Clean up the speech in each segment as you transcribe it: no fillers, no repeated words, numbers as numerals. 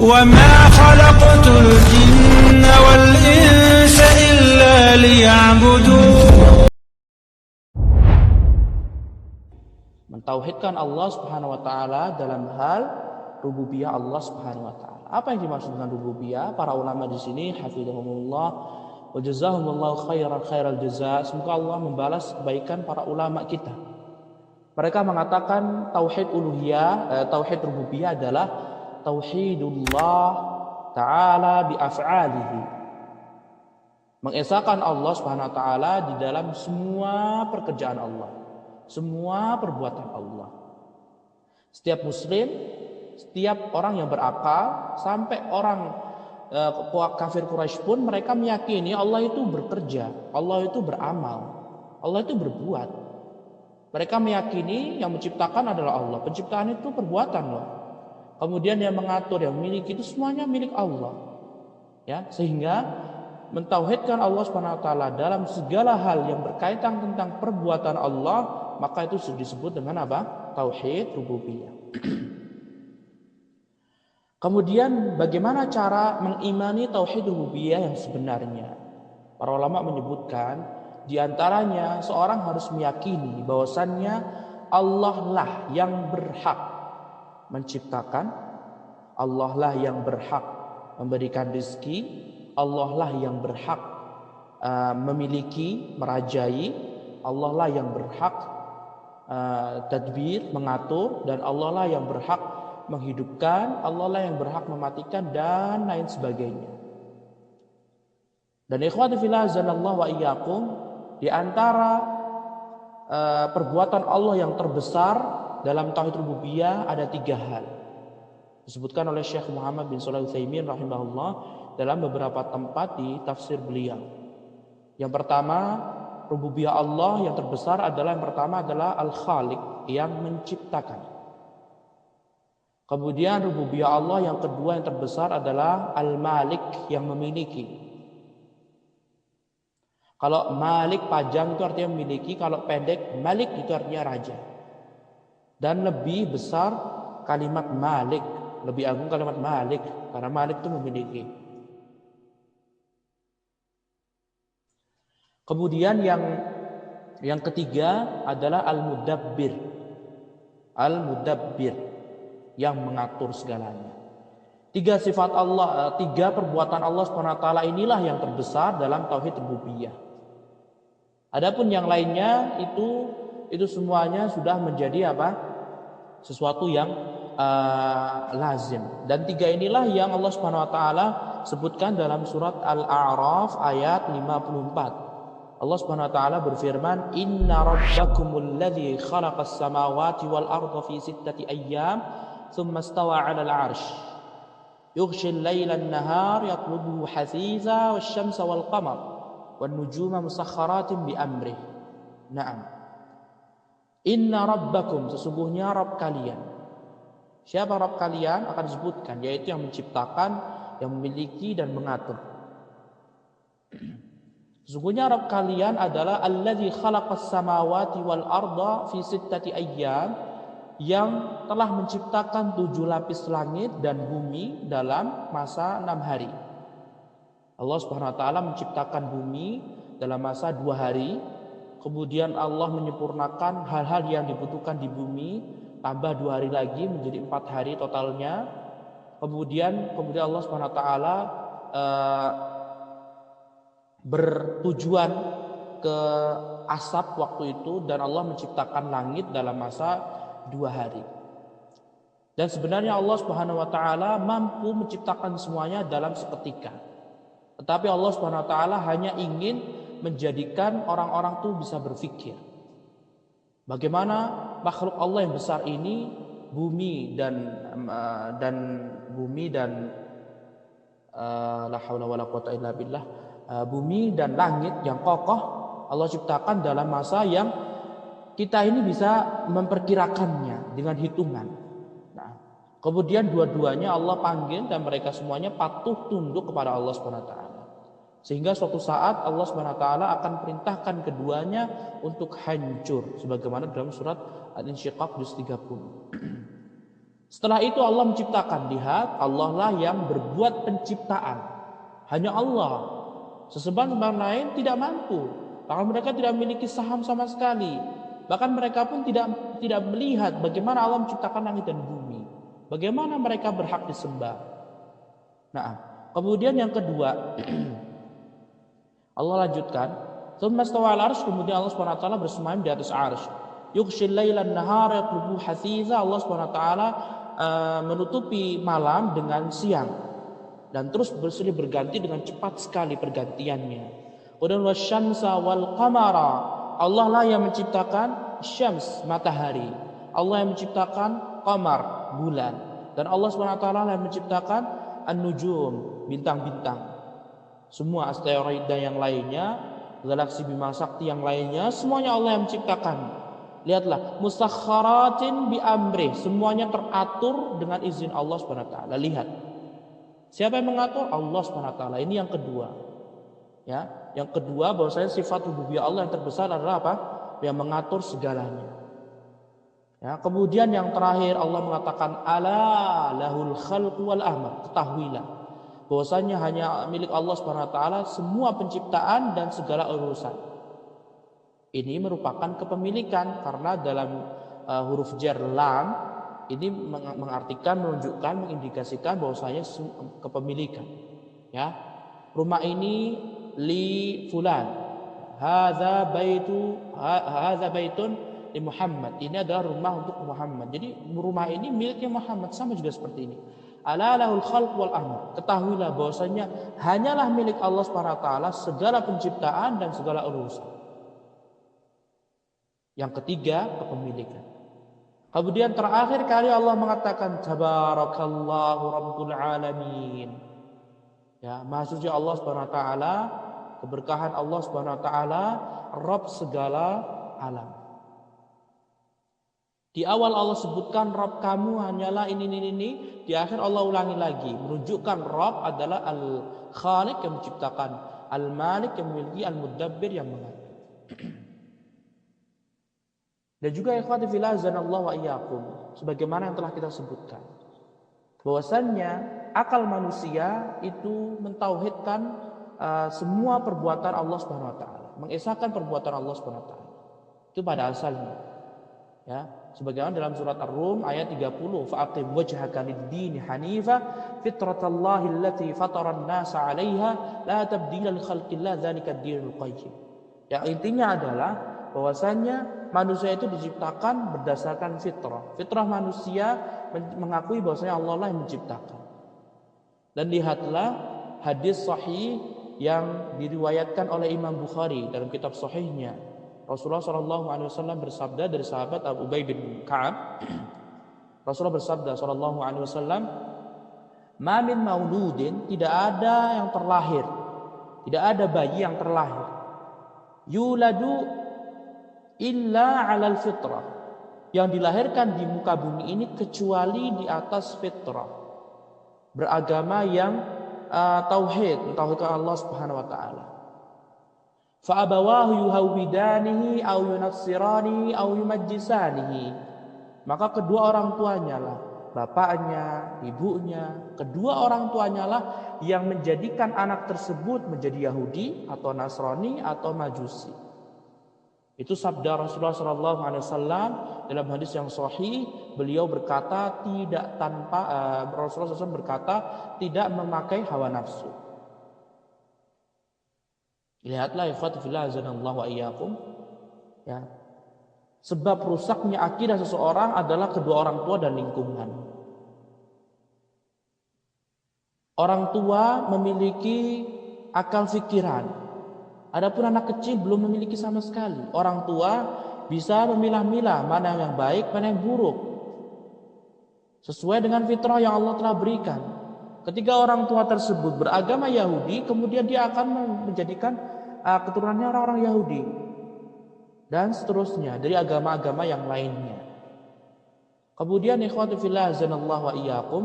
وما خلقت الجن والإنس إلا ليعبدون. Mentauhidkan Allah Subhanahu wa taala dalam hal rububiyah Allah Subhanahu wa taala. Apa yang dimaksud dengan rububiyah? Para ulama di sini hafizahumullah wa jazahumullahu khairal jazaa. Semoga Allah membalas kebaikan para ulama kita. Mereka mengatakan tauhid uluhiyah, tauhid rububiyah adalah tauhidullah taala bi af'alihi. Mengesahkan Allah Subhanahu wa taala di dalam semua pekerjaan Allah, semua perbuatan Allah. Setiap muslim, setiap orang yang berakal, sampai orang kafir Quraisy pun mereka meyakini Allah itu bekerja, Allah itu beramal, Allah itu berbuat. Mereka meyakini yang menciptakan adalah Allah. Penciptaan itu perbuatan loh. Kemudian yang mengatur, yang memiliki itu semuanya milik Allah. Ya, sehingga mentauhidkan Allah Subhanahu wa taala dalam segala hal yang berkaitan tentang perbuatan Allah, maka itu disebut dengan apa? Tauhid rububiyah. Kemudian bagaimana cara mengimani tauhid rububiyah yang sebenarnya? Para ulama menyebutkan di antaranya seorang harus meyakini bahwasannya Allah lah yang berhak menciptakan, Allah lah yang berhak memberikan rezeki, Allah lah yang berhak memiliki, merajai, Allah lah yang berhak tadbir, mengatur, dan Allah lah yang berhak menghidupkan, Allah lah yang berhak mematikan, dan lain sebagainya. Dan ikhwati fillah azanallahu wa iyyakum, di antara perbuatan Allah yang terbesar dalam tauhid rububiyah ada 3 hal. Disebutkan oleh Syekh Muhammad bin Shalih Al-Utsaimin rahimahullah dalam beberapa tempat di tafsir beliau. Yang pertama, rububiyah Allah yang terbesar adalah yang pertama adalah Al-Khaliq, yang menciptakan. Kemudian rububiyah Allah yang kedua yang terbesar adalah Al-Malik, yang memiliki. Kalau Malik panjang itu artinya memiliki, kalau pendek Malik itu artinya raja. Dan lebih besar kalimat Malik, lebih agung kalimat Malik, karena Malik itu memiliki. Kemudian yang ketiga adalah Al-Mudabbir. Al-Mudabbir, yang mengatur segalanya. 3 sifat Allah, 3 perbuatan Allah Subhanahu wa taala inilah yang terbesar dalam tauhid rububiyah. Adapun yang lainnya itu semuanya sudah menjadi apa? Sesuatu yang lazim. Dan 3 inilah yang Allah Subhanahu wa taala sebutkan dalam surat Al-A'raf ayat 54. Allah Subhanahu wa taala berfirman, "Inna rabbakumul ladzi khalaqas samawati wal arda fi 6 ayyam, tsumma istawa 'alal 'arsy. Yughshil laila an-nahar yatlubuhu hasiza wasyamsa wal qamar wan nujuma musakhkharatin bi amrih." Naam. Inna rabbakum, sesungguhnya Rabb kalian. Siapa Rabb kalian akan disebutkan, yaitu yang menciptakan, yang memiliki dan mengatur. Sesungguhnya Rabb kalian adalah alladzi khalaqas samawati wal arda fi 6 ayyam, yang telah menciptakan 7 lapis langit dan bumi dalam masa 6 hari. Allah Subhanahu wa taala menciptakan bumi dalam masa 2 hari. Kemudian Allah menyempurnakan hal-hal yang dibutuhkan di bumi, tambah 2 hari lagi menjadi 4 hari totalnya. Kemudian Allah Subhanahu wa taala bertujuan ke asap waktu itu, dan Allah menciptakan langit dalam masa 2 hari. Dan sebenarnya Allah Subhanahu wa taala mampu menciptakan semuanya dalam seketika. Tetapi Allah Subhanahu wa taala hanya ingin menjadikan orang-orang itu bisa berpikir. Bagaimana makhluk Allah yang besar ini, bumi dan la haula wala quwata illa billah, bumi dan langit yang kokoh Allah ciptakan dalam masa yang kita ini bisa memperkirakannya dengan hitungan. Nah, kemudian dua-duanya Allah panggil dan mereka semuanya patuh tunduk kepada Allah Subhanahu wa taala. Sehingga suatu saat Allah Subhanahu wa taala akan perintahkan keduanya untuk hancur sebagaimana dalam surat Al-Insyiqaq juz 30. Setelah itu Allah menciptakan. Lihat, Allah lah yang berbuat penciptaan. Hanya Allah. Sesembahan lain tidak mampu. Bahkan mereka tidak memiliki saham sama sekali. Bahkan mereka pun tidak melihat bagaimana Allah menciptakan langit dan bumi. Bagaimana mereka berhak disembah. Nah, kemudian yang kedua, Allah lanjutkan, "Tsumma stawa 'alal 'arsy", kemudian Allah Subhanahu wa taala bersemayam di atas 'arsy. "Yughshil laila an-nahara yatlubuhu hatsiza", Allah Subhanahu wa taala menutupi malam dengan siang dan terus bersilih berganti dengan cepat sekali pergantiannya. Kemudian wasyamsa wal qamara, Allah lah yang menciptakan syams, matahari. Allah yang menciptakan qamar, bulan. Dan Allah Subhanahu wa taala yang menciptakan an-nujum, bintang-bintang. Semua asteroida yang lainnya, galaksi Bima Sakti yang lainnya, semuanya Allah yang menciptakan. Lihatlah, musakhkharatin bi amrih, semuanya teratur dengan izin Allah Subhanahu wa taala. Lihat. Siapa yang mengatur? Allah Subhanahu wa taala. Ini yang kedua. Ya, yang kedua bahwasanya sifat rububiyah Allah yang terbesar adalah apa? Yang mengatur segalanya. Ya, kemudian yang terakhir Allah mengatakan ala lahul khalqu wal amr. Ketahuilah bahwasanya hanya milik Allah Subhanahu wa taala semua penciptaan dan segala urusan. Ini merupakan kepemilikan karena dalam huruf jar lam ini mengartikan, menunjukkan, mengindikasikan bahwasanya kepemilikan. Ya, rumah ini li fulan, hadza baitun li Muhammad, ini adalah rumah untuk Muhammad. Jadi rumah ini miliknya Muhammad, sama juga seperti ini. Ala lahul khalq wal amr, ketahuilah bahwasanya hanyalah milik Allah Subhanahu wa taala segala penciptaan dan segala urusan. Yang ketiga, kepemilikan. Kemudian terakhir kali Allah mengatakan tabarakallahu rabbul alamin. Ya, maha suci Allah Subhanahu wa taala, keberkahan Allah Subhanahu wa taala, Rabb segala alam. Di awal Allah sebutkan Rabb kamu hanyalah ini. Di akhir Allah ulangi lagi, menunjukkan Rabb adalah Al-Khaliq yang menciptakan, Al-Malik yang memiliki, Al-Mudabbir yang mengatur. Dan juga ikhwati fillah azanallahu wa iyyakum, sebagaimana yang telah kita sebutkan, bahwasannya akal manusia itu mentauhidkan semua perbuatan Allah Subhanahu wa taala, mengesahkan perbuatan Allah Subhanahu wa taala. Itu pada asalnya. Ya, sebagaimana dalam surat Ar-Rum ayat 30, fa'aqim wajhaka lid-din hanifa fitratallahi allati fataran nasa 'alaiha la tabdila li khalqillah dzalika ad-dinul qayyim. Ya, intinya adalah bahwasanya manusia itu diciptakan berdasarkan fitrah. Fitrah manusia mengakui bahwasanya Allah lah yang menciptakan. Dan lihatlah hadis sahih yang diriwayatkan oleh Imam Bukhari dalam kitab sahihnya. Rasulullah SAW bersabda dari sahabat Abu Ubay bin Ka'ab. Rasulullah bersabda SAW, "Ma min mauludin", tidak ada yang terlahir, tidak ada bayi yang terlahir, yuladu illa 'alal fitrah, yang dilahirkan di muka bumi ini kecuali di atas fitrah, beragama yang tauhidkan Allah Subhanahu wa taala. Fa abawahu yuhawidanihi aw yunassiranihi aw yumajjisanihi, maka kedua orang tuanya lah, bapaknya, ibunya, kedua orang tuanya lah yang menjadikan anak tersebut menjadi Yahudi atau Nasrani atau Majusi. Itu sabda Rasulullah SAW dalam hadis yang sahih. Beliau berkata Rasulullah SAW berkata tidak memakai hawa nafsu. Lihatlah ikhwati fillah azanallahu wa iyyakum. Ya. Sebab rusaknya akidah seseorang adalah kedua orang tua dan lingkungan. Orang tua memiliki akal fikiran. Adapun anak kecil belum memiliki sama sekali. Orang tua bisa memilah-milah mana yang baik, mana yang buruk, sesuai dengan fitrah yang Allah telah berikan. Ketika orang tua tersebut beragama Yahudi, kemudian dia akan menjadikan keturunannya orang-orang Yahudi, dan seterusnya dari agama-agama yang lainnya. Kemudian ikhwati fillah azanallahu wa iyyakum,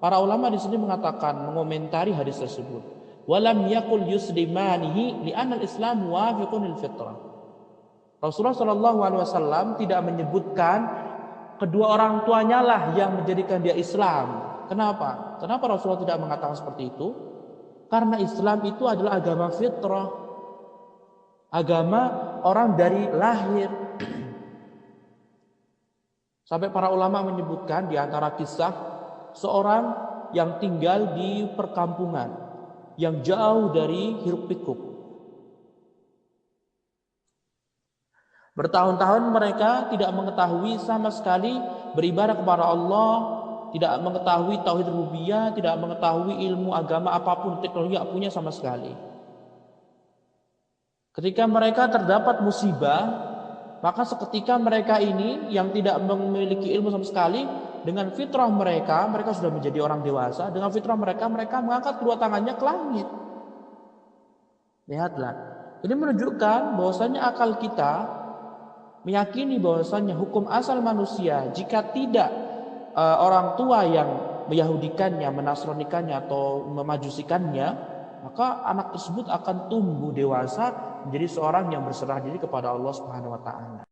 para ulama di sini mengatakan, mengomentari hadis tersebut, walam yakul yuslimanihi li'anna al-islam muwafiqun lil fitrah. Rasulullah SAW tidak menyebutkan kedua orang tuanya lah yang menjadikan dia Islam. Kenapa? Kenapa Rasulullah tidak mengatakan seperti itu? Karena Islam itu adalah agama fitrah, agama orang dari lahir. Sampai para ulama menyebutkan di antara kisah seorang yang tinggal di perkampungan yang jauh dari hiruk pikuk. Bertahun-tahun mereka tidak mengetahui sama sekali beribadah kepada Allah, tidak mengetahui tauhid rububiyah, tidak mengetahui ilmu agama apapun, teknologi tidak punya sama sekali. Ketika mereka terdapat musibah, maka seketika mereka ini yang tidak memiliki ilmu sama sekali, dengan fitrah mereka sudah menjadi orang dewasa, dengan fitrah mereka mengangkat kedua tangannya ke langit. Lihatlah, ini menunjukkan bahwasanya akal kita meyakini bahwasanya hukum asal manusia jika tidak orang tua yang meyahudikannya, menasranikannya atau memajusikannya, maka anak tersebut akan tumbuh dewasa menjadi seorang yang berserah diri kepada Allah Subhanahu wa taala.